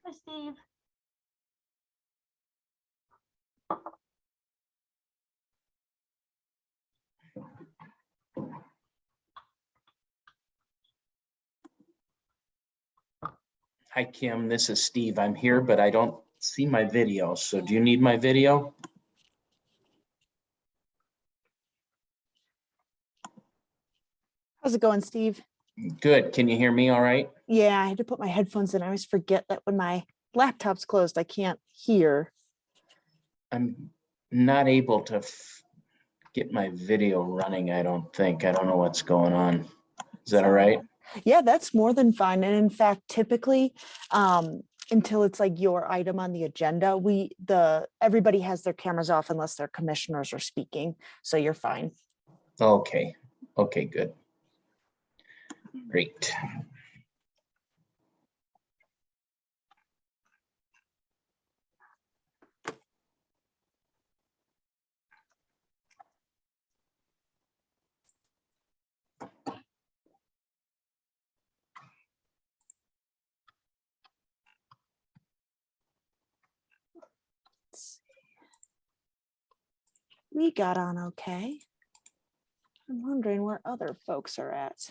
Hi, Steve. Hi, Kim. This is Steve. I'm here, but I don't see my video. So do you need my video? How's it going, Steve? Good. Can you hear me all right? Yeah, I had to put my headphones in. I always forget that when my laptop's closed, I can't hear. I'm not able to get my video running, I don't think. I don't know what's going on. Is that all right? Yeah, that's more than fine. And in fact, typically, until it's like your item on the agenda, everybody has their cameras off unless their commissioners are speaking. So you're fine. Okay. Okay, good. Great. We got on okay. I'm wondering where other folks are at.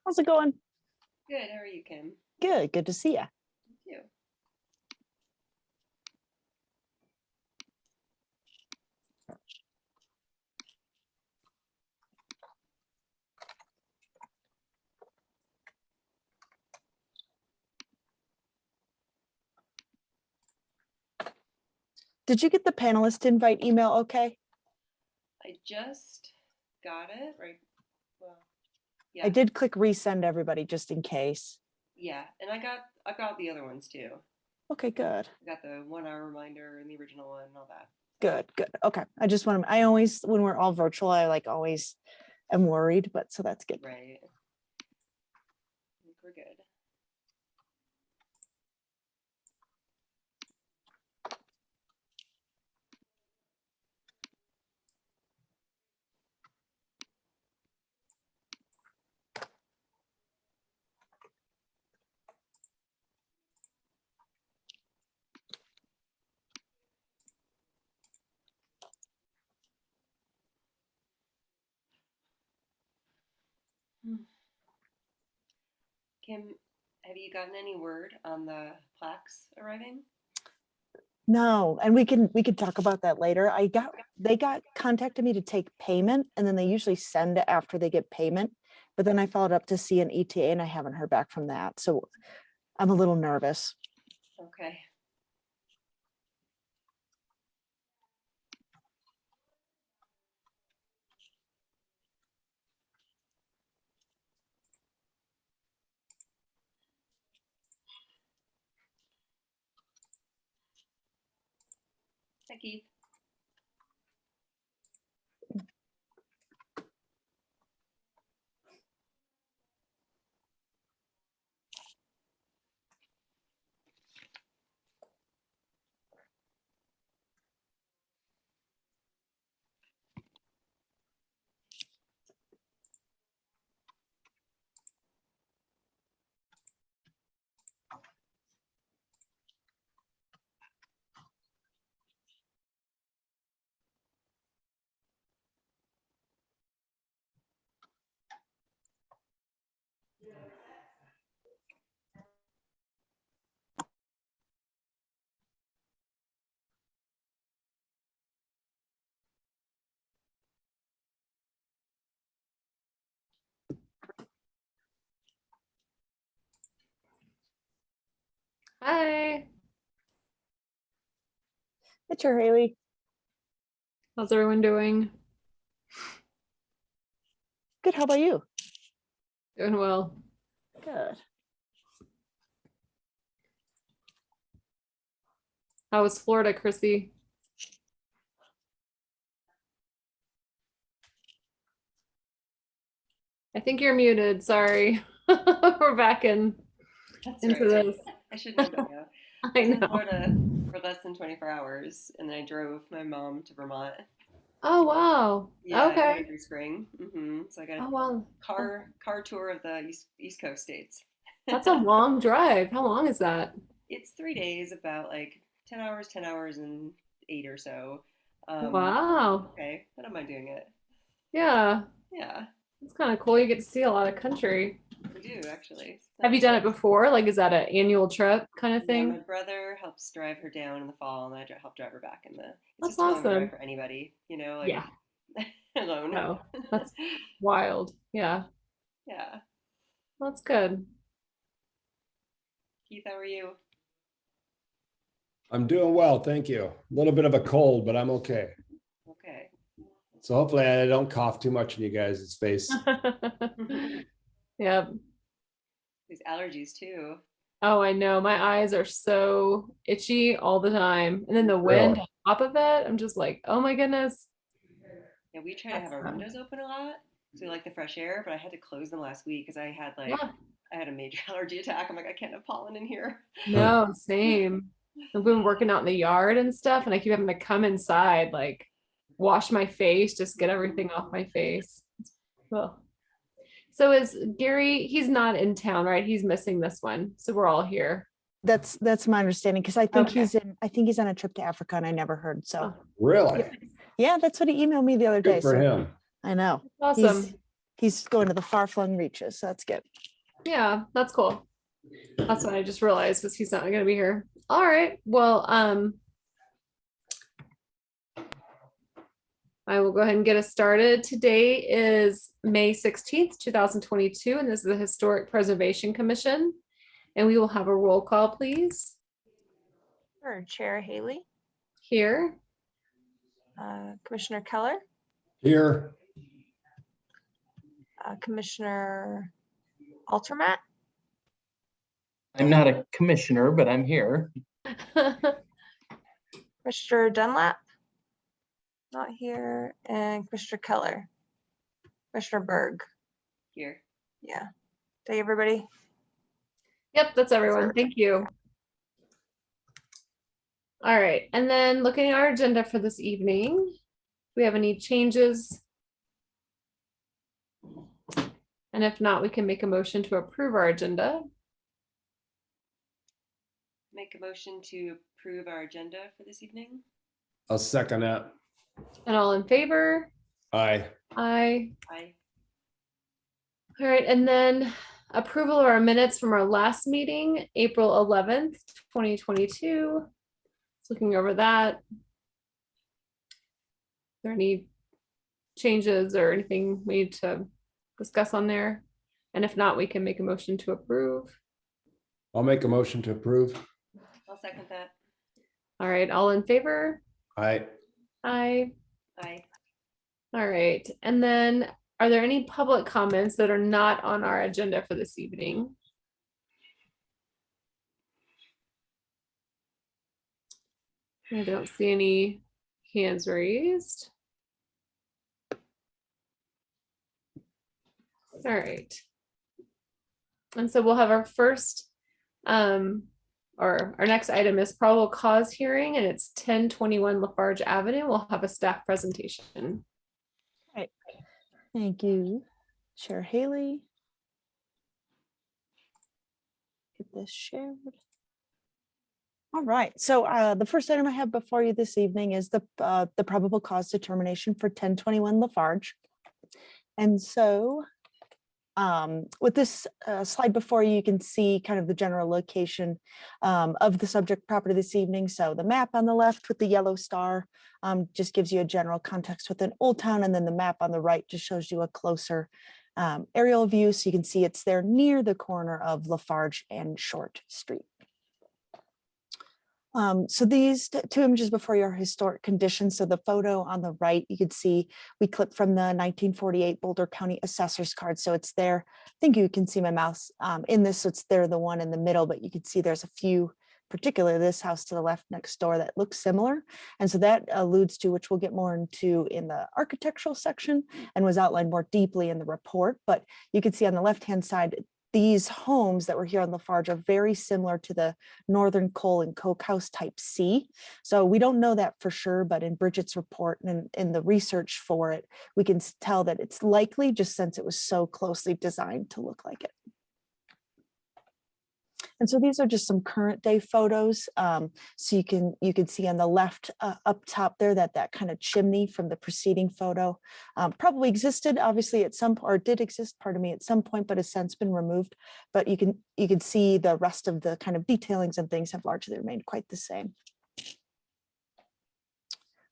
How's it going? Good. How are you, Kim? Good. Good to see you. Thank you. Did you get the panelist invite email okay? I just got it right. Well, yeah. I did click resend everybody just in case. Yeah, and I got the other ones too. Okay, good. I got the 1 hour reminder and the original one and all that. Good, good. Okay. I just want to, I always, when we're all virtual, I like always am worried, but so that's good. Right. I think we're good. Kim, have you gotten any word on the plaques arriving? No, and we could talk about that later. They got contacted me to take payment, and then they usually send it after they get payment. but then I followed up to see an ETA and I haven't heard back from that. So I'm a little nervous. Okay. Hi, Keith. Hi, It's your Haley. how's everyone doing? Good. How about you? Doing well. Good. How was Florida, Chrissy? I think you're muted. Sorry. We're back That's into right. this. I should know by now. I I was in know. Florida for less than 24 hours, and then I drove my mom to Vermont. Oh, wow. Yeah, I go Okay. every spring. So I got Oh, a wow. car tour of the East Coast states. That's a long drive. How long is that? It's 3 days, about like 10 hours and 8 or so. Wow. Okay, I don't mind doing it. Yeah, Yeah, it's kind of cool. You get to see a lot of country. we do actually. It's Have you nice. done it before? Like, is that an annual trip kind of Yeah, my thing? brother helps drive her down in the fall, and I help drive her back in the. It's That's just a long drive awesome. for anybody, like Yeah. alone. No, that's wild. Yeah, Yeah. that's good. Keith, how are you? I'm doing well, thank you. A little bit of a cold, but I'm okay. Okay. So hopefully I don't cough too much in you guys' face. Yeah. These allergies too. Oh, I know. My eyes are so itchy all the time. And then the wind Really? on top of it, I'm just like, oh my goodness. Yeah, we try to have our windows open a lot because we like the fresh air, but I had to close them last week because Yeah, I had a major allergy attack. I'm like, I can't have pollen in here. no, same. I've been working out in the yard and stuff, and I keep having to come inside, like wash my face, just get everything off my face. Ugh. So is Gary, he's not in town, right? He's missing this one. So we're all here. That's my understanding because I think Okay. I think he's on a trip to Africa and I never heard. So Oh, Really? yeah, that's what he emailed me the other day. Good for So him. I know. awesome. He's going to the far-flung reaches. So that's good. Yeah, that's cool. That's what I just realized was he's not gonna be here. All right. Well, I will go ahead and get us started. Today is May 16th, 2022, and this is the Historic Preservation Commission. And we will have a roll call, please. Sure. Chair Haley, Here. Commissioner Keller, Here, Commissioner Altermat, I'm not a commissioner, but I'm here. Commissioner Dunlap, not here, and Commissioner Keller. Commissioner Berg. Here. Yeah. Thank everybody. Yep, that's everyone. Thank you. All right, and then looking at our agenda for this evening, do we have any changes? And if not, we can make a motion to approve our agenda. Make a motion to approve our agenda for this evening. I'll second that. And all in favor? Aye. Aye. Aye. All right, and then approval of our minutes from our last meeting, April 11th, 2022. Just looking over that. Is there any changes or anything we need to discuss on there? And if not, we can make a motion to approve. I'll make a motion to approve. I'll second that. All right, all in favor? Aye. Aye. Aye. All right, and then are there any public comments that are not on our agenda for this evening? I don't see any hands raised. All right. And so we'll have our first, or our next item is probable cause hearing, and it's 1021 Lafarge Avenue. We'll have a staff presentation. Thank you, Chair Haley. Get this shared. All right, so the first item I have before you this evening is the probable cause determination for 1021 Lafarge. And so with this slide before you, you can see kind of the general location of the subject property this evening. So the map on the left with the yellow star just gives you a general context within Old Town, and then the map on the right just shows you a closer aerial view. So you can see it's there near the corner of Lafarge and Short Street. So these two images before you are historic conditions. So the photo on the right, you can see we clipped from the 1948 Boulder County Assessor's card. So it's there. I think you can see my mouse in this. So it's there, the one in the middle, but you can see there's a few, particularly this house to the left next door, that looks similar. And so that alludes to, which we'll get more into in the architectural section and was outlined more deeply in the report. But you can see on the left-hand side, these homes that were here on Lafarge are very similar to the Northern Coal and Coke House type C. So we don't know that for sure, but in Bridget's report and in the research for it, we can tell that it's likely, just since it was so closely designed to look like it. And so these are just some current day photos. So you can see on the left up top there that kind of chimney from the preceding photo probably existed, obviously at some, or did exist, pardon me, at some point, but has since been removed. But you can see the rest of the kind of detailings and things have largely remained quite the same.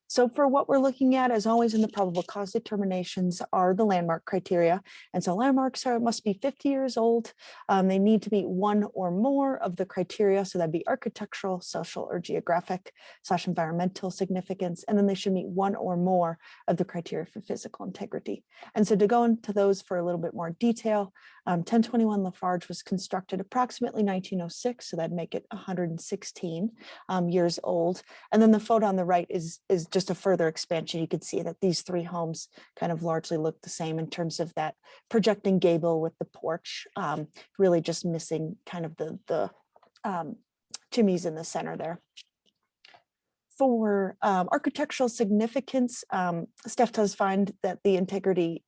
So for what we're looking at, as always in the probable cause determinations, are the landmark criteria. And so landmarks must be 50 years old. They need to meet one or more of the criteria. So that'd be architectural, social, or geographic / environmental significance. And then they should meet one or more of the criteria for physical integrity. And so to go into those for a little bit more detail, 1021 Lafarge was constructed approximately 1906, so that'd make it 116 years old. And then the photo on the right is just a further expansion. You could see that these three homes kind of largely look the same in terms of that projecting gable with the porch, really just missing kind of the chimneys in the center there. For architectural significance, staff does find that the integrity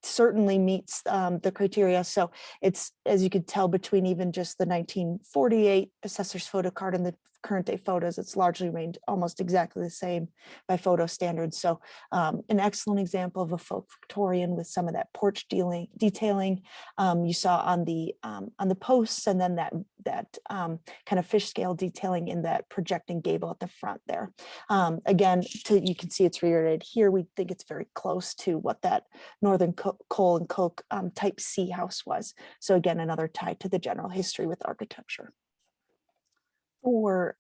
certainly meets the criteria. So it's, as you could tell, between even just the 1948 assessor's photo card and the current day photos, it's largely remained almost exactly the same by photo standards. So an excellent example of a folk Victorian with some of that porch detailing you saw on the posts, and then that kind of fish scale detailing in that projecting gable at the front there. Again, you can see it's reiterated here. We think it's very close to what that Northern Coal and Coke type C house was. So again, another tie to the general history with architecture. For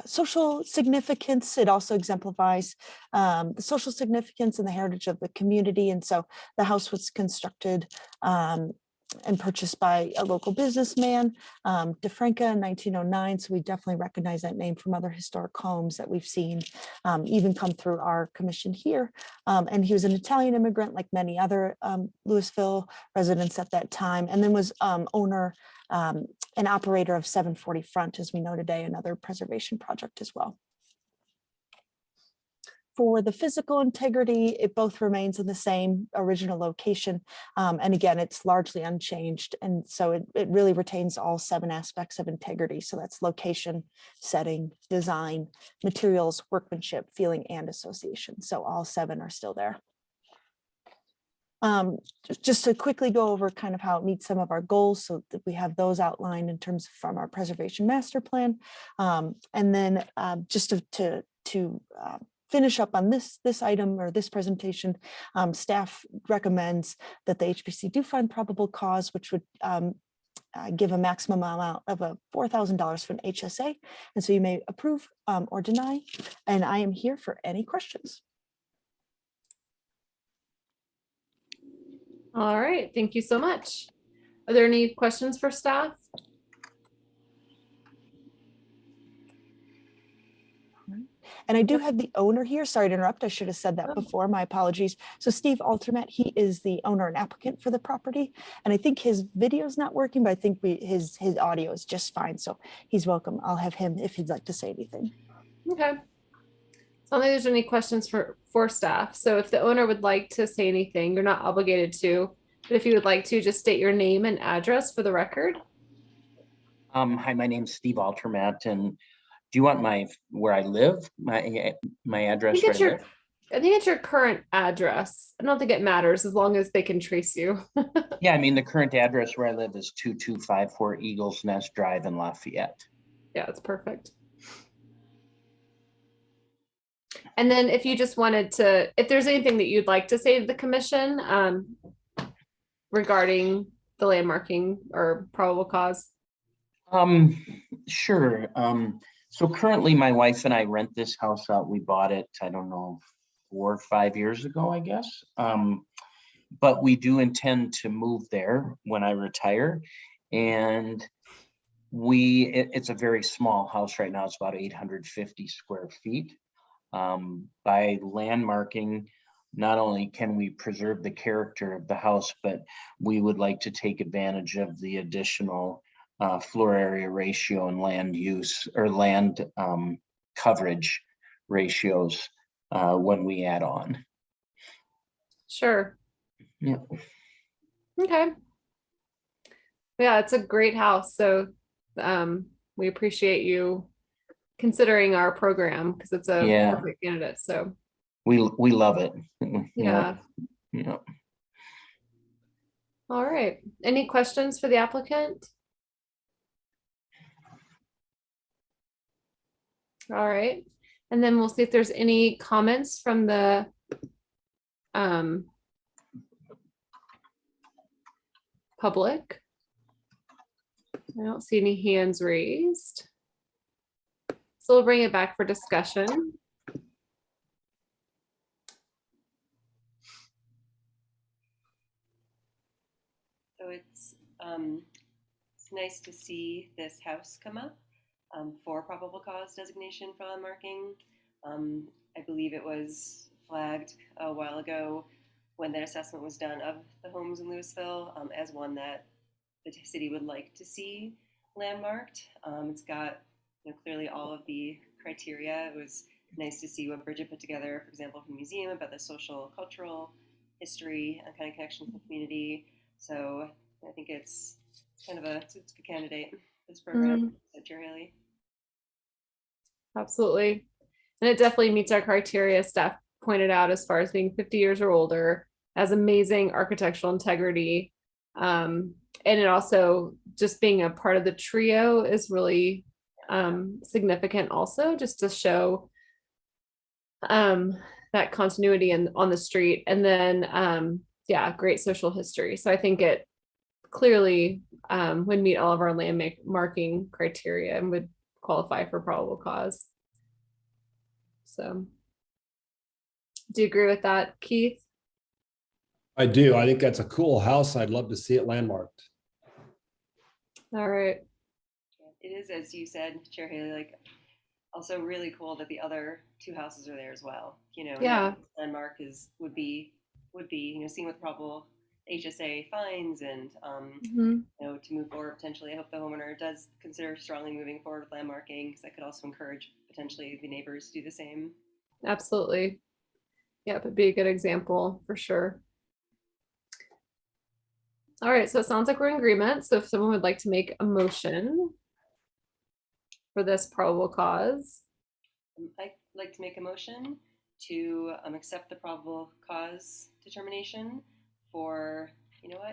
social significance, it also exemplifies the social significance and the heritage of the community. And so the house was constructed and purchased by a local businessman, DeFranca, in 1909. So we definitely recognize that name from other historic homes that we've seen even come through our commission here. And he was an Italian immigrant, like many other Louisville residents at that time, and then was owner and operator of 740 Front, as we know today, another preservation project as well. For the physical integrity, it both remains in the same original location. And again, it's largely unchanged. And so it really retains all 7 aspects of integrity. So that's location, setting, design, materials, workmanship, feeling, and association. So all 7 are still there. Just to quickly go over kind of how it meets some of our goals, so that we have those outlined in terms from our preservation master plan. And then just to finish up on this item or this presentation, staff recommends that the HPC do find probable cause, which would give a maximum amount of $4,000 for an HSA. And so you may approve or deny. And I am here for any questions. All right, thank you so much. Are there any questions for staff? And I do have the owner here. Sorry to interrupt. I should have said that Oh. before. My apologies. So Steve Altermat, he is the owner and applicant for the property. And I think his video is not working, but I think his audio is just fine. So he's welcome. I'll have him if he'd like to say anything. Okay. So I don't think there's any questions for staff. So if the owner would like to say anything, you're not obligated to, but if you would like to, just state your name and address for the record. Hi, my name's Steve Altermat, and do you want where I live, my address? I think Where I live? I think it's your current address. I don't think it matters as long as they can trace you. Yeah, I mean, the current address where I live is 2254 Eagles Nest Drive in Lafayette. Yeah, it's perfect. And then if you just wanted to, if there's anything that you'd like to say to the commission regarding the landmarking or probable cause. Sure. So currently my wife and I rent this house out. We bought it, I don't know, 4 or 5 years ago, I guess. But we do intend to move there when I retire. And it's a very small house right now. It's about 850 square feet. By landmarking, not only can we preserve the character of the house, but we would like to take advantage of the additional floor area ratio and land use or land coverage ratios when we add on. Sure. Yeah. Okay. Yeah, it's a great house. So we appreciate you considering our program because it's a Yeah. perfect candidate. So We love it. yeah. Yeah. All right. Any questions for the applicant? All right. And then we'll see if there's any comments from the public. I don't see any hands raised. So we'll bring it back for discussion. So it's nice to see this house come up for probable cause designation for landmarking. I believe it was flagged a while ago when that assessment was done of the homes in Louisville as one that the city would like to see landmarked. It's got clearly all of the criteria. It was nice to see what Bridget put together, for example, from the museum about the social, cultural history and kind of connection to the community. So I think it's kind of it's a good candidate for this program at Chair Haley. Absolutely. And it definitely meets our criteria staff pointed out as far as being 50 years or older, has amazing architectural integrity. And it also just being a part of the trio is really significant also, just to show that continuity on the street. And then, yeah, great social history. So I think it clearly would meet all of our landmarking criteria and would qualify for probable cause. So do you agree with that, Keith? I do. I think that's a cool house. I'd love to see it landmarked. All right. It is, as you said, Chair Haley, like also really cool that the other two houses are there as well. Yeah. Landmark would be seeing what the probable HSA finds and to move forward potentially. I hope the homeowner does consider strongly moving forward with landmarking because that could also encourage potentially the neighbors to do the same. Absolutely. Yep, it'd be a good example for sure. All right, so it sounds like we're in agreement. So if someone would like to make a motion for this probable cause. I'd like to make a motion to accept the probable cause determination for,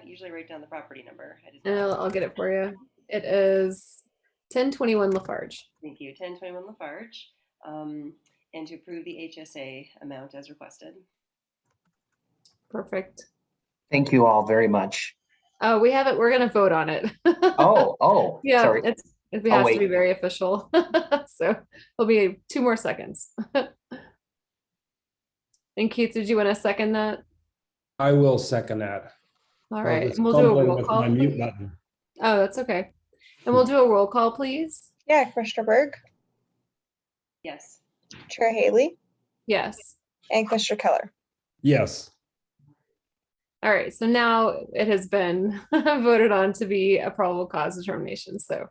usually write down the property number. I'll get it for you. It is 1021 Lafarge. Thank you, 1021 Lafarge. and to approve the HSA amount as requested. Perfect. Thank you all very much. Oh, we have it. We're gonna vote on it. Oh, Yeah, sorry. it I'll has to be wait. very official. So it'll be 2 more seconds. And Keith, did you want to second that? I will second that. All I right, was and we'll do a fumbling roll with call. my mute please. button. Oh, that's okay. And we'll do a roll call, please. Yeah, Commissioner Berg, Yes. Chair Haley, Yes. and Commissioner Keller. Yes. All right, so now it has been voted on to be a probable cause determination. So,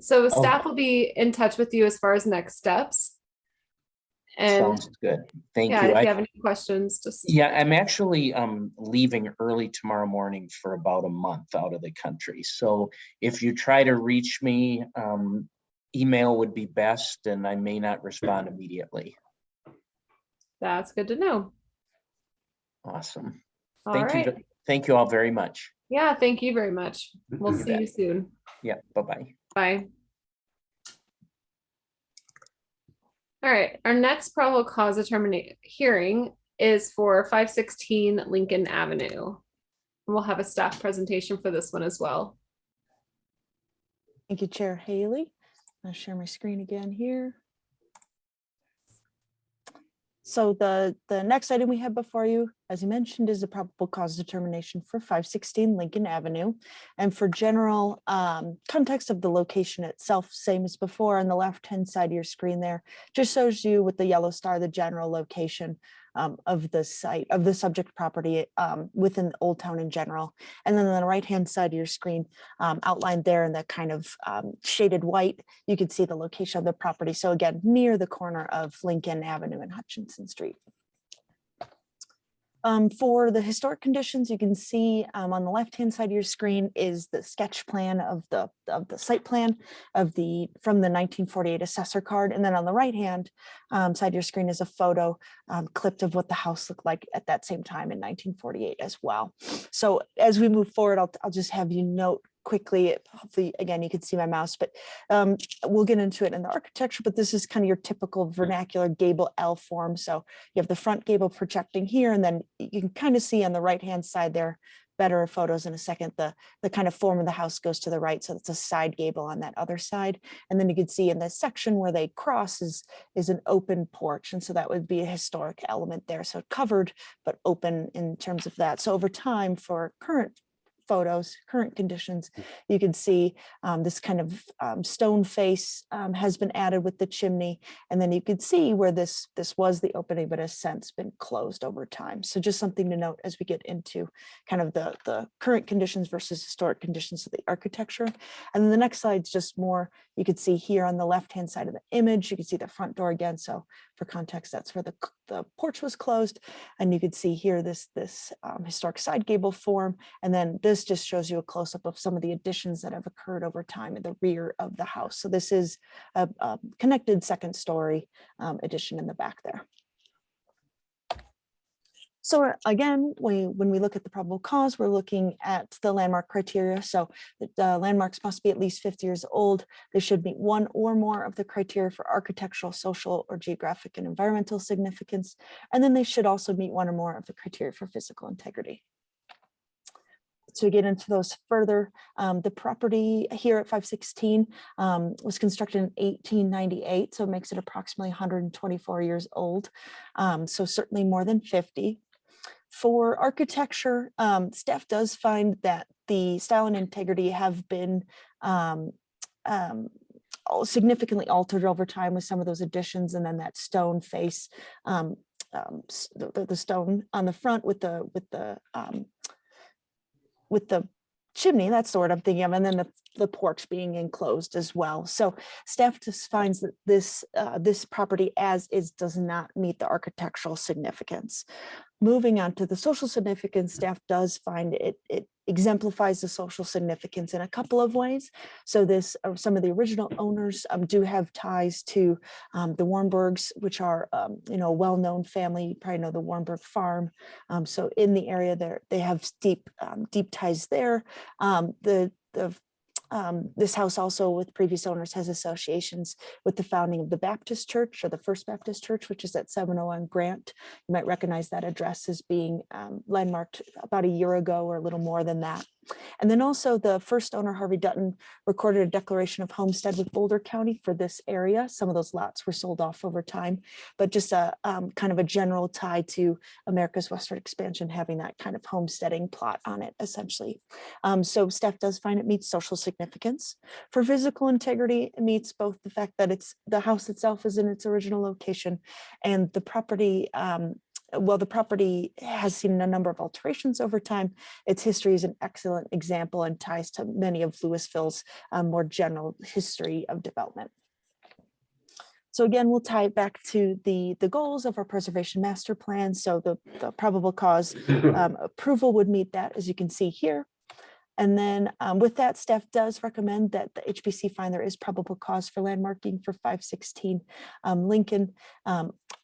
so staff will be in touch with you as far as next steps. And Sounds good. Thank yeah, you. if you have any questions, just Yeah, I'm actually leaving early tomorrow morning for about a month out of the country. So if you try to reach me, email would be best, and I may not respond immediately. that's good to know. Awesome. All Thank you. right. Thank you all very much. Yeah, thank you very much. We'll You see bet. you soon. Yeah, bye-bye. Bye. All right, our next probable cause determination hearing is for 516 Lincoln Avenue. We'll have a staff presentation for this one as well. Thank you, Chair Haley. I'll share my screen again here. So the next item we have before you, as you mentioned, is a probable cause determination for 516 Lincoln Avenue. And for general context of the location itself, same as before, on the left-hand side of your screen there, just shows you with the yellow star, the general location of the site, of the subject property within Old Town in general. And then on the right-hand side of your screen, outlined there in that kind of shaded white, you can see the location of the property. So again, near the corner of Lincoln Avenue and Hutchinson Street. For the historic conditions, you can see on the left-hand side of your screen is the sketch plan of the site plan from the 1948 assessor card. And then on the right-hand side of your screen is a photo clipped of what the house looked like at that same time in 1948 as well. So as we move forward, I'll just have you note quickly, hopefully, again, you can see my mouse, but we'll get into it in the architecture, but this is kind of your typical vernacular gable L form. So you have the front gable projecting here, and then you can kind of see on the right-hand side there, better photos in a second, the kind of form of the house goes to the right. So it's a side gable on that other side. And then you can see in this section where they cross is an open porch. And so that would be a historic element there. So covered, but open in terms of that. So over time, for current photos, current conditions, you can see this kind of stone face has been added with the chimney. And then you can see where this was the opening, but has since been closed over time. So just something to note as we get into kind of the current conditions versus historic conditions of the architecture. And then the next slide is just more, you can see here on the left-hand side of the image, you can see the front door again. So for context, that's where the porch was closed. And you can see here this historic side gable form. And then this just shows you a close-up of some of the additions that have occurred over time in the rear of the house. So this is a connected second story addition in the back there. So again, when we look at the probable cause, we're looking at the landmark criteria. So the landmarks must be at least 50 years old. They should meet one or more of the criteria for architectural, social, or geographic and environmental significance. And then they should also meet one or more of the criteria for physical integrity. To get into those further, the property here at 516 was constructed in 1898, so it makes it approximately 124 years old. So certainly more than 50. For architecture, staff does find that the style and integrity have been significantly altered over time with some of those additions, and then that stone face, the stone on the front with the chimney, that's the word I'm thinking of, and then the porch being enclosed as well. So staff just finds that this property as is does not meet the architectural significance. Moving on to the social significance, staff does find it exemplifies the social significance in a couple of ways. So some of the original owners do have ties to the Warnbergs, which are a well-known family. You probably know the Warnberg farm. So in the area there, they have deep ties there. The This house also with previous owners has associations with the founding of the Baptist Church, or the First Baptist Church, which is at 701 Grant. You might recognize that address as being landmarked about a year ago or a little more than that. And then also the first owner, Harvey Dutton, recorded a declaration of homestead with Boulder County for this area. Some of those lots were sold off over time, but just a kind of a general tie to America's westward expansion, having that kind of homesteading plot on it, essentially. So staff does find it meets social significance. For physical integrity, it meets both the fact that the house itself is in its original location, and the property, well, the property has seen a number of alterations over time. Its history is an excellent example and ties to many of Louisville's more general history of development. So again, we'll tie it back to the goals of our preservation master plan. So the probable cause approval would meet that, as you can see here. And then with that, staff does recommend that the HPC find there is probable cause for landmarking for 516 Lincoln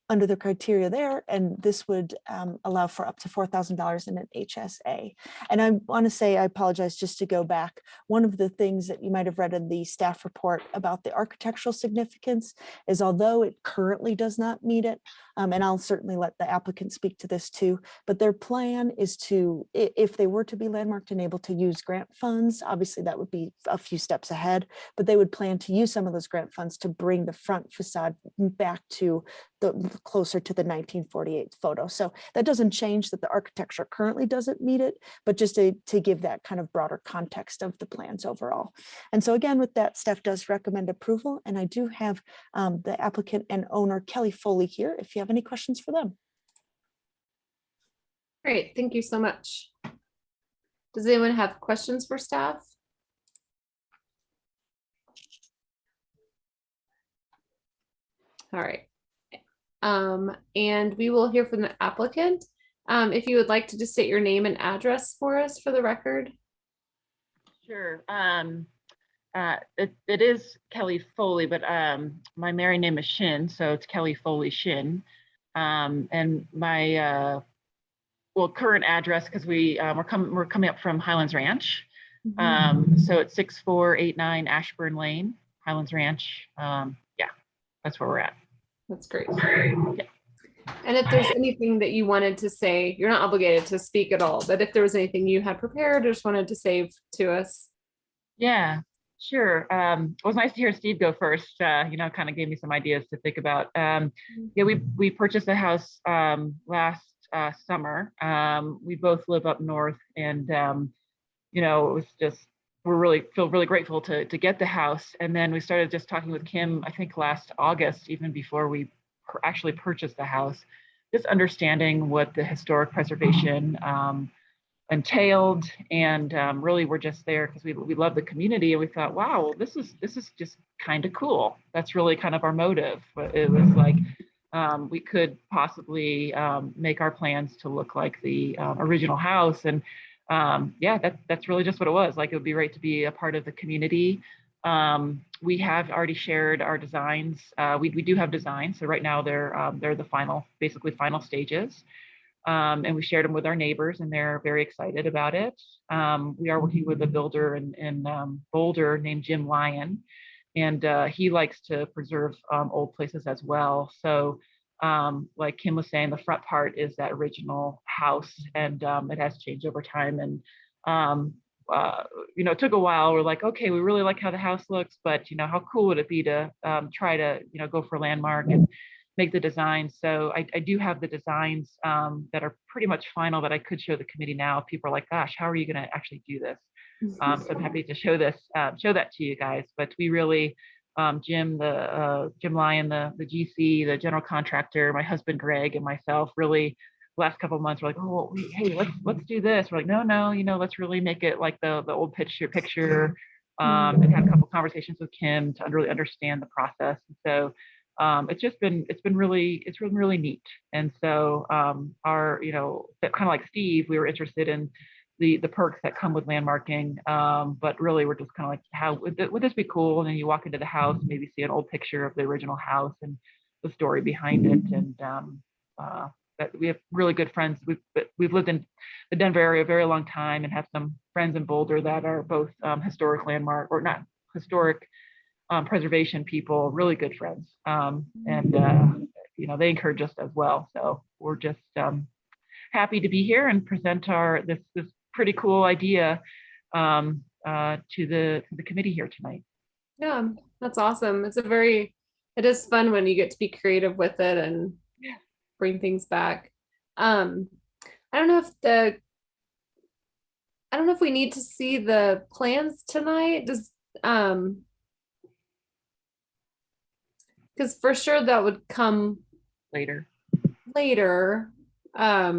under the criteria there, and this would allow for up to $4,000 in an HSA. And I want to say, I apologize, just to go back, one of the things that you might have read in the staff report about the architectural significance is, although it currently does not meet it, and I'll certainly let the applicant speak to this too, but their plan is to, if they were to be landmarked and able to use grant funds, obviously that would be a few steps ahead, but they would plan to use some of those grant funds to bring the front facade back to the closer to the 1948 photo. So that doesn't change that the architecture currently doesn't meet it, but just to give that kind of broader context of the plans overall. And so again, with that, staff does recommend approval. And I do have the applicant and owner Kelly Foley here, if you have any questions for them. Great, thank you so much. Does anyone have questions for staff? All right. And we will hear from the applicant. If you would like to just state your name and address for us for the record. Sure. It is Kelly Foley, but my married name is Shin, so it's Kelly Foley Shin. And my current address, because we're coming up from Highlands Ranch. So it's 6489 Ashburn Lane, Highlands Ranch. Yeah, that's where we're at. That's great. Yeah. And if there's anything that you wanted to say, you're not obligated to speak at all, but if there was anything you had prepared or just wanted to save to us. Yeah, sure. It was nice to hear Steve go first. Kind of gave me some ideas to think about. Yeah, we purchased a house last summer. We both live up north, and it was just, feel really grateful to get the house. And then we started just talking with Kim, I think last August, even before we actually purchased the house, just understanding what the historic preservation entailed. And really we're just there because we love the community, and we thought, wow, this is just kind of cool. That's really kind of our motive. It was like, we could possibly make our plans to look like the original house. And yeah, that's really just what it was. Like, it would be great to be a part of the community. We have already shared our designs. We do have designs. So right now they're the basically final stages. And we shared them with our neighbors, and they're very excited about it. We are working with a builder in Boulder named Jim Lyon, and he likes to preserve old places as well. So like Kim was saying, the front part is that original house, and it has changed over time. And it took a while. We're like, okay, we really like how the house looks, but how cool would it be to try to go for a landmark and make the designs. So I do have the designs that are pretty much final that I could show the committee now. People are like, gosh, how are you going to actually do this? So I'm happy to show that to you guys. But we really, Jim Lyon, the GC, the general contractor, my husband Greg, and myself, really last couple of months, we're like, oh, hey, let's do this. We're like, no, let's really make it like the old picture. And had a couple conversations with Kim to really understand the process. And so it's been really neat. And so our, kind of like Steve, we were interested in the perks that come with landmarking, but really we're just kind of like, how would this be cool? And then you walk into the house, maybe see an old picture of the original house and the story behind it. And that we have really good friends. We've lived in the Denver area a very long time and have some friends in Boulder that are both historic landmark, or not historic, preservation people, really good friends. They encourage us as well. So we're just happy to be here and present this pretty cool idea to the committee here tonight. Yeah, that's awesome. It is fun when you get to be creative with it and bring things back. I don't know if we need to see the plans tonight. Because for sure that would come Later. later. How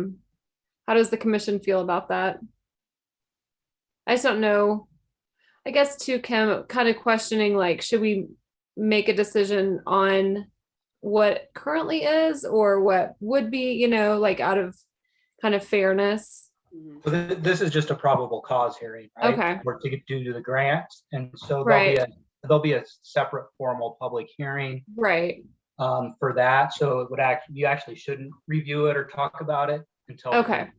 does the commission feel about that? I just don't know. I guess too, Kim, kind of questioning, like, should we make a decision on what currently is or what would be, like out of kind of fairness? Mhm. So this is just a probable cause hearing, right? Okay. We're to get due to the grants, and so Right. there'll be a separate formal public hearing Right. for that. So it would you actually shouldn't review it or talk about it until. Okay.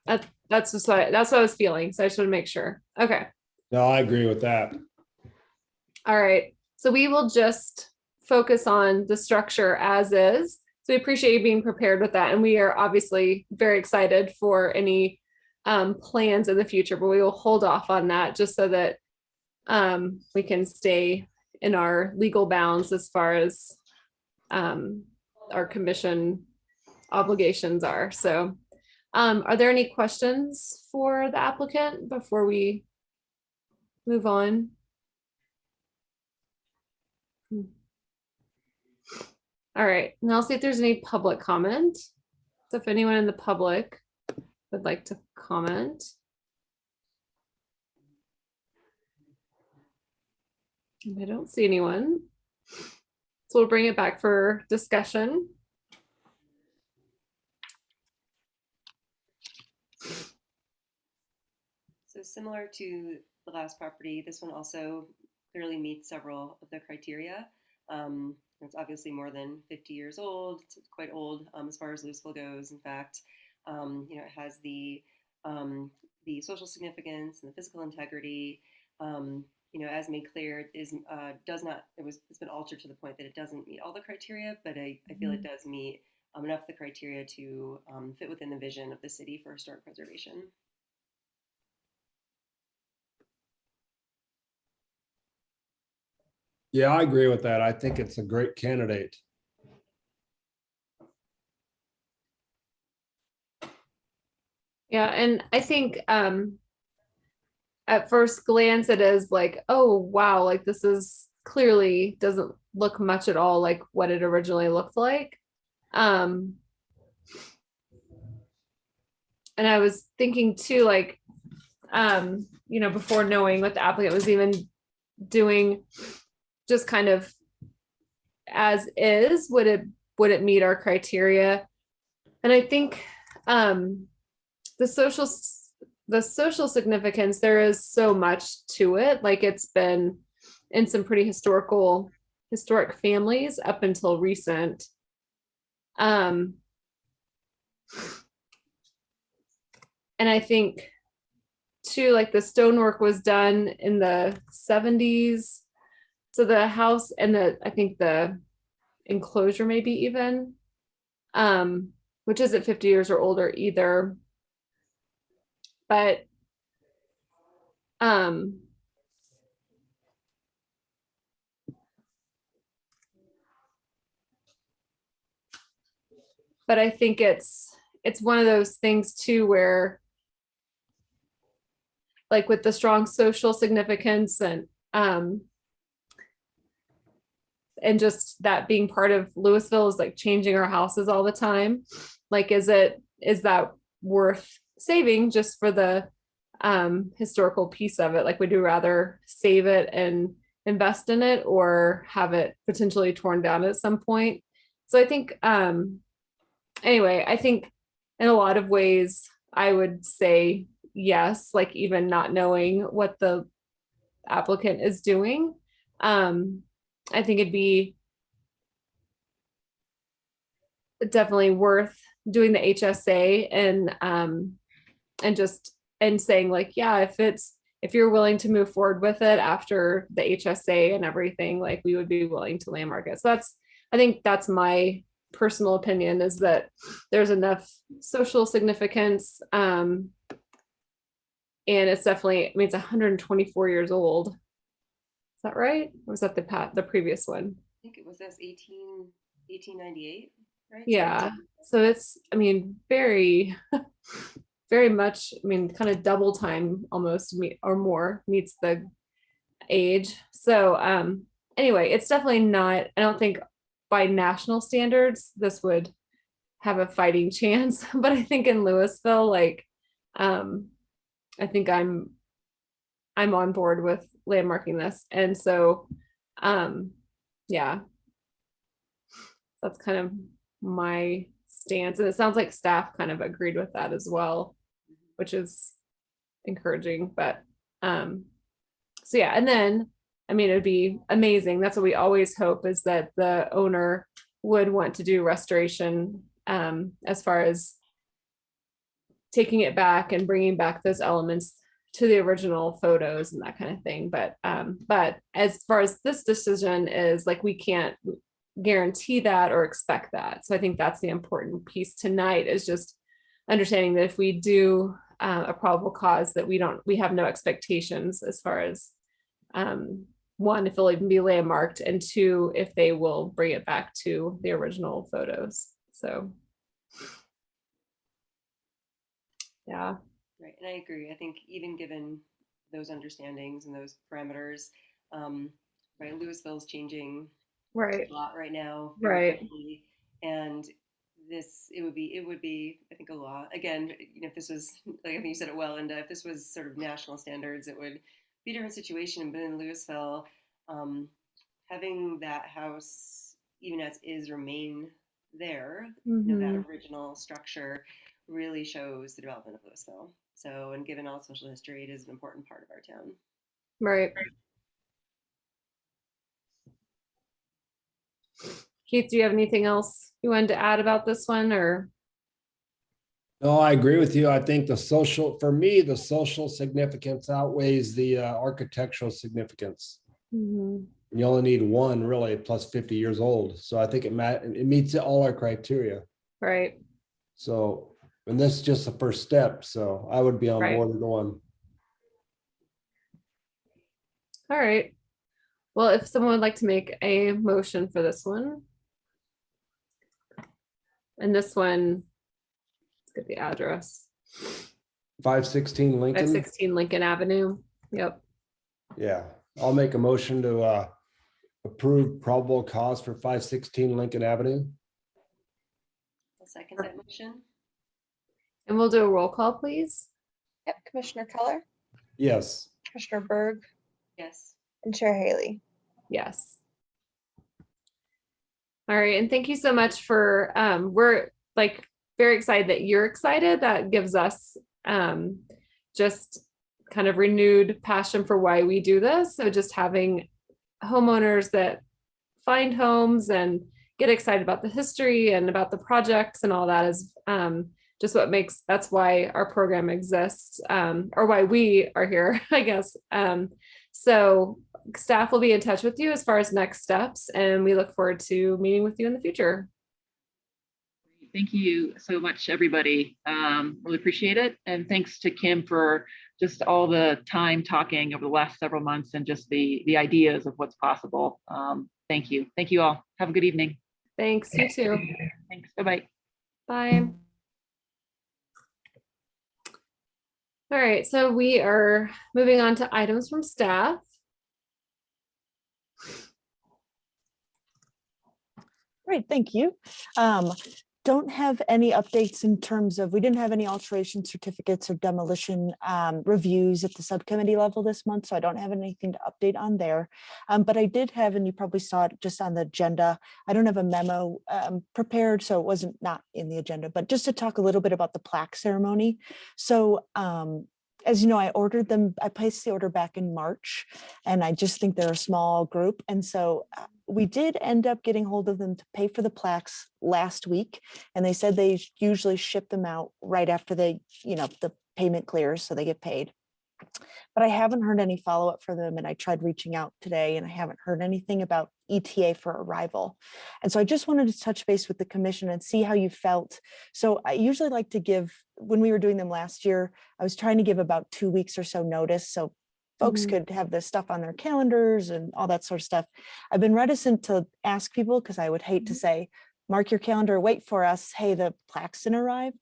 That's what I was feeling. So I just want to make sure. Okay. No, I agree with that. All right. So we will just focus on the structure as is. So we appreciate you being prepared with that. And we are obviously very excited for any plans in the future, but we will hold off on that just so that we can stay in our legal bounds as far as our commission obligations are. So are there any questions for the applicant before we move on? All right, and I'll see if there's any public comment. So if anyone in the public would like to comment. And I don't see anyone. So we'll bring it back for discussion. So similar to the last property, this one also clearly meets several of the criteria. It's obviously more than 50 years old. It's quite old as far as Louisville goes. In fact, it has the social significance and the physical integrity. As made clear, it's been altered to the point that it doesn't meet all the criteria, but I feel it does meet enough of the criteria to fit within the vision of the city for historic preservation. Yeah, I agree with that. I think it's a great candidate. Yeah, and I think at first glance it is like, oh wow, like this is clearly doesn't look much at all like what it originally looked like. And I was thinking too, like, before knowing what the applicant was even doing, just kind of as is, would it meet our criteria? And I think the social significance, there is so much to it. Like it's been in some pretty historic families up until recent. And I think too, like the stonework was done in the 70s. So the house and I think the enclosure maybe even, which isn't 50 years or older either. But I think it's one of those things too where, like with the strong social significance and just that being part of Louisville is like changing our houses all the time. Like, is that worth saving just for the historical piece of it? Like, would you rather save it and invest in it or have it potentially torn down at some point? So I think, anyway, I think in a lot of ways, I would say yes, like even not knowing what the applicant is doing. I think it'd be definitely worth doing the HSA and just and saying like, yeah, if you're willing to move forward with it after the HSA and everything, like we would be willing to landmark it. So I think that's my personal opinion, is that there's enough social significance. And it's definitely, I mean, it's 124 years old. Is that right? Or was that the previous one? I think it was this 1898, right? Yeah. So it's, I mean, very, very much, I mean, kind of double time almost or more meets the age. So anyway, it's definitely not, I don't think by national standards, this would have a fighting chance. But I think in Louisville, like, I think I'm on board with landmarking this. And so, yeah, that's kind of my stance. And it sounds like staff kind of agreed with that as well, which is encouraging. But so yeah, and then I mean, it would be amazing. That's what we always hope, is that the owner would want to do restoration, as far as taking it back and bringing back those elements to the original photos and that kind of thing. But as far as this decision is, like, we can't guarantee that or expect that. So I think that's the important piece tonight, is just understanding that if we do a probable cause, that we have no expectations as far as one, if it'll even be landmarked, and two, if they will bring it back to the original photos. So yeah. Right, and I agree. I think even given those understandings and those parameters, right, Louisville's changing Right. a lot right now, Right. quickly, and it would be, I think, a law. Again, you know, if this was, like, I think you said it well, and if this was sort of national standards, it would be a different situation. But in Louisville, having that house, even as is, remain there, you know, that original structure really shows the development of Louisville. So, and given all social history, it is an important part of our town. Right. Keith, do you have anything else you wanted to add about this one, or? No, I agree with you. I think for me, the social significance outweighs the architectural significance. Mhm. You only need one really, plus 50 years old. So I think it meets all our criteria. Right. So, and this is just the first step. So I would be on Right. board with one. All right. Well, if someone would like to make a motion for this one. And this one, let's get the address. 516 Lincoln. 516 Lincoln Avenue. Yep. Yeah, I'll make a motion to approve probable cause for 516 Lincoln Avenue. I'll second that motion. And we'll do a roll call, please. Yep, Commissioner Keller, Yes. Commissioner Berg, Yes. and Chair Haley. Yes. All right, and thank you so much for, we're like very excited that you're excited. That gives us just kind of renewed passion for why we do this. So just having homeowners that find homes and get excited about the history and about the projects and all that is just that's why our program exists, or why we are here, I guess. So staff will be in touch with you as far as next steps, and we look forward to meeting with you in the future. Thank you so much, everybody. Really appreciate it. And thanks to Kim for just all the time talking over the last several months and just the ideas of what's possible. Thank you. Thank you all. Have a good evening. Thanks, you too. Thanks. Bye-bye. Bye. All right, so we are moving on to items from staff. Great, thank you. Don't have any updates in terms of, we didn't have any alteration certificates or demolition reviews at the subcommittee level this month, so I don't have anything to update on there. But I did have, and you probably saw it just on the agenda, I don't have a memo prepared, so it wasn't not in the agenda, but just to talk a little bit about the plaque ceremony. So as you know, I placed the order back in March, and I just think they're a small group. And so we did end up getting hold of them to pay for the plaques last week. And they said they usually ship them out right after they, the payment clears, so they get paid. But I haven't heard any follow-up for them, and I tried reaching out today and I haven't heard anything about ETA for arrival. And so I just wanted to touch base with the commission and see how you felt. So I usually like to give, when we were doing them last year, I was trying to give about 2 weeks or so notice so folks Mhm. could have this stuff on their calendars and all that sort of stuff. I've been reticent to ask people because I would hate to say, mark your calendar, wait for us, hey, the plaques didn't arrive.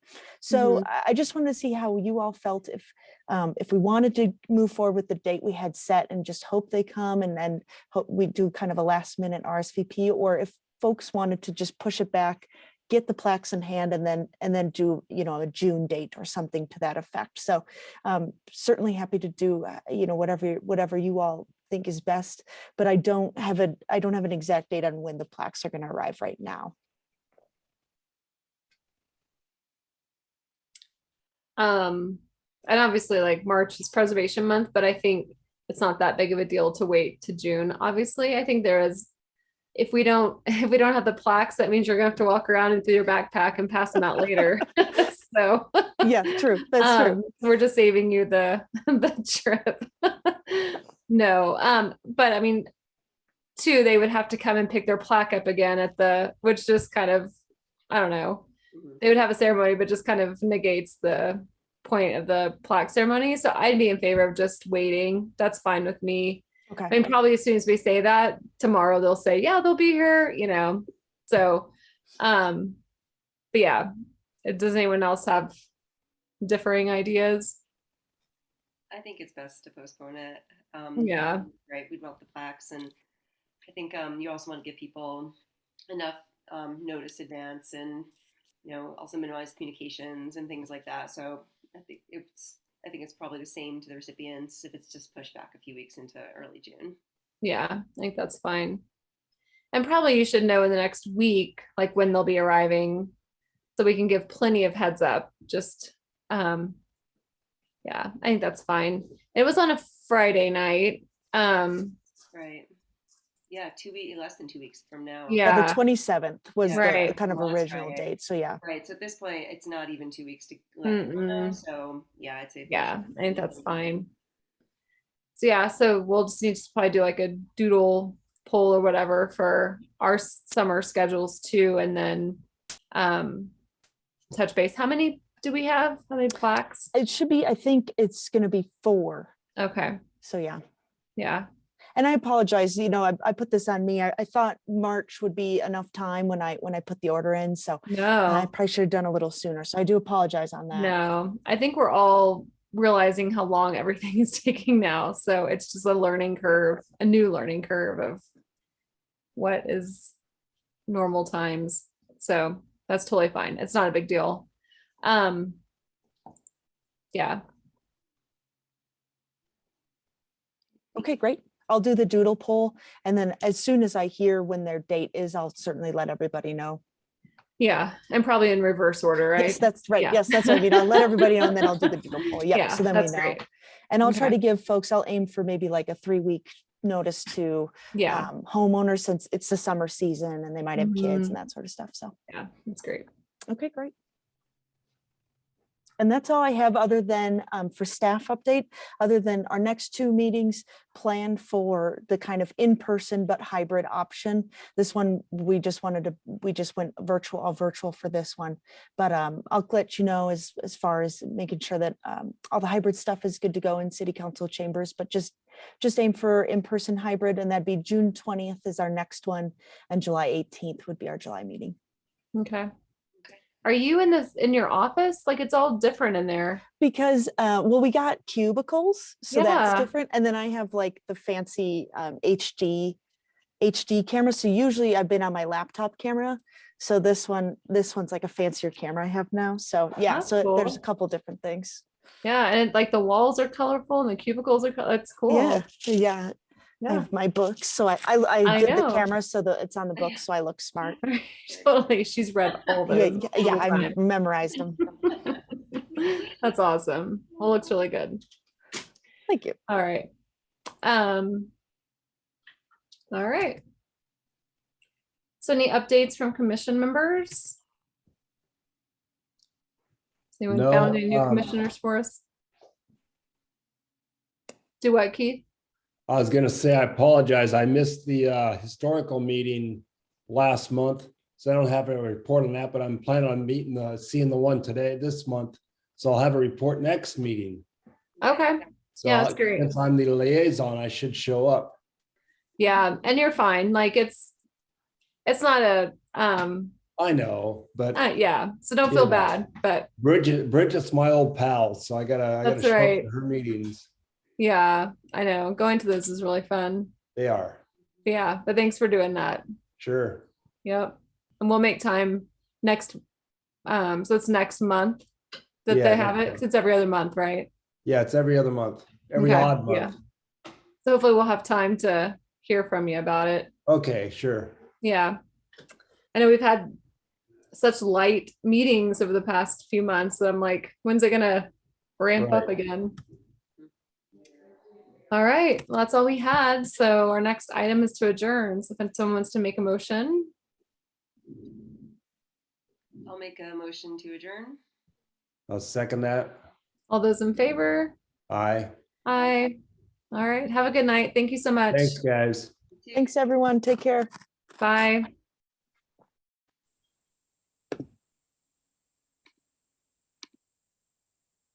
So I just wanted to see how you all felt if we wanted to move forward with the date we had set and just hope they come, and then hope we do kind of a last minute RSVP, or if folks wanted to just push it back, get the plaques in hand, and then do, a June date or something to that effect. So certainly happy to do, whatever you all think is best, but I don't have an exact date on when the plaques are going to arrive right now. And obviously like March is preservation month, but I think it's not that big of a deal to wait to June. Obviously, I think if we don't have the plaques, that means you're gonna have to walk around and through your backpack and pass them out later. So Yeah, true. That's true. we're just saving you the trip. No, but I mean, too, they would have to come and pick their plaque up again which just kind of, I don't know. They would have a ceremony, but just kind of negates the point of the plaque ceremony. So I'd be in favor of just waiting. That's fine with me. Okay. I mean, probably as soon as we say that, tomorrow they'll say, yeah, they'll be here, So, but yeah, does anyone else have differing ideas? I think it's best to postpone it. Yeah. Right. We'd want the plaques, and I think you also want to give people enough notice advance, and also minimize communications and things like that. So I think it's probably the same to the recipients if it's just pushed back a few weeks into early June. Yeah, I think that's fine. And probably you should know in the next week, like when they'll be arriving, so we can give plenty of heads up. Just, yeah, I think that's fine. It was on a Friday night. Right. Yeah, less than 2 weeks from now. Yeah. The 27th was Yeah. the Right. kind of Last original Friday. date. So yeah. Right. So at this point, it's not even 2 weeks to let people know. So yeah, I'd say. Yeah, I think that's fine. So yeah, so we'll just need to probably do like a doodle poll or whatever for our summer schedules too, and then touch base. How many do we have? How many plaques? It should be, I think it's going to be 4. Okay. So yeah. Yeah. And I apologize, I put this on me. I thought March would be enough time when I put the order in. So I No, probably should have done a little sooner. So I do apologize on that. no. I think we're all realizing how long everything is taking now. So it's just a learning curve, a new learning curve of what is normal times. So that's totally fine. It's not a big deal. Yeah. Okay, great. I'll do the doodle poll. And then as soon as I hear when their date is, I'll certainly let everybody know. Yeah. And probably in reverse order, right? Yes, that's right. Yeah. Yes, that's what I mean. I'll let everybody know and then I'll do the doodle poll. Yeah. Yeah, So then that's we know. great. And I'll try Okay. to give folks, I'll aim for maybe like a 3-week notice to Yeah. homeowners, since it's the summer season and they might have kids Mhm. and that sort of stuff. So, Yeah, that's great. okay, great. And that's all I have other than for staff update, other than our next 2 meetings planned for the kind of in-person but hybrid option. This one, we just went all virtual for this one. But I'll let you know as far as making sure that all the hybrid stuff is good to go in city council chambers, but just aim for in-person hybrid, and that'd be June 20th is our next one, and July 18th would be our July meeting. Okay. Are you in your office? Like it's all different in there. Because we got cubicles, so that's Yeah. different. And then I have like the fancy HD camera. So usually I've been on my laptop camera. So this one's like a fancier camera I have now. So yeah, That's so there's a cool. couple different things. Yeah, and like the walls are colorful and the cubicles are it's cool. Yeah, yeah. I Yeah. have my books. So I I did the know. camera so that it's on the book, so I look smart. Totally. She's read all Yeah, those. yeah, all the I time. memorized them. That's awesome. Well, looks really good. Thank you. All right. All right. So any updates from commission members? Has anyone No, found any new commissioners for us? Do what, Keith? I was gonna say, I apologize. I missed the historical meeting last month. So I don't have a report on that, but I'm planning on meeting, seeing the one today, this month. So I'll have a report next meeting. Okay, So Yeah, that's great. since I'm the liaison, I should show up. yeah, and you're fine. Like it's not a, I know, but yeah, so don't feel Yeah. bad, but Bridget's my old pal, so I gotta That's show up right. to her meetings. yeah, I know, going to this is really fun. They are, Yeah, but thanks for doing that. sure. Yep. And we'll make time next, so it's next month that Yeah, they next have it, month. 'cause it's every other month, right? Yeah, it's every other month, every Okay, odd yeah. month. So hopefully we'll have time to hear from you about it. Okay, sure. Yeah. I know we've had such light meetings over the past few months that I'm like, when's it gonna ramp up Right. again? All right, well, that's all we had. So our next item is to adjourn. So if someone wants to make a motion, I'll make a motion to adjourn. I'll second that. all those in favor? Aye. Aye. All right, have a good night. Thank you so much. Thanks, guys. Thanks, everyone. Take care. Bye.